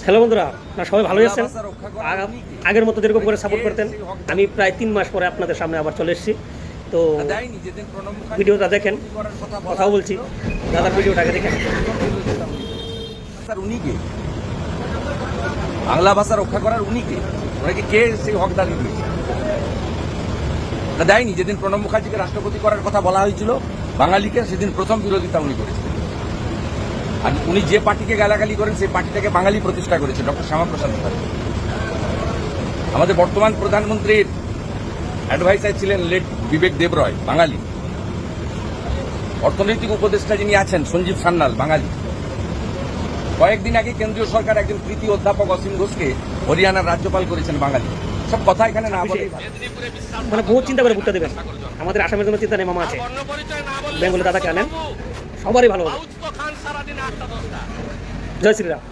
Hello বন্ধুরা, আপনারা সবাই ভালো আছেন? আগের মতো যেরকম করে সাপোর্ট করতেন, আমি প্রায় 3 মাস পরে আপনাদের সামনে আবার চলে এসেছি। তো ভিডিওটা দেখেন, কথাও বলছি, দাদার ভিডিওটাকে দেখেন। উনি কে? বাংলা ভাষা রক্ষা করার উনি কে? ওনাকে কে সেই হক দাবি করেছে? দেয়নি। যেদিন প্রণব মুখার্জিকে রাষ্ট্রপতি করার কথা বলা হয়েছিল বাঙালিকে, সেদিন প্রথম বিরোধিতা উনি করেছিলেন। আর উনি যে পার্টিকে গালাগালি করেন সেই পার্টিটাকে বাঙালি প্রতিষ্ঠা করেছে, ডক্টর শ্যামাপ্রসাদ মুখার্জি। আমাদের বর্তমান প্রধানমন্ত্রীর অ্যাডভাইসার ছিলেন লেট বিবেক দেবরয়, বাঙালি। অর্থনৈতিক উপদেষ্টা যিনি আছেন সঞ্জীব সান্যাল, বাঙালি। কয়েকদিন আগে কেন্দ্রীয় সরকার একজন কৃতি অধ্যাপক অসীম ঘোষকে হরিয়ানার রাজ্যপাল করেছেন বাঙালি। সব কথা এখানে না বলে মানে বহুত চিন্তা করে ভোটটা দেবেন। আমাদের আসামের জন্য চিন্তা নেই, মামা আছে, বেঙ্গলে দাদাকে আনেন, সবারই ভালো হবে। জয় শ্রীরাম।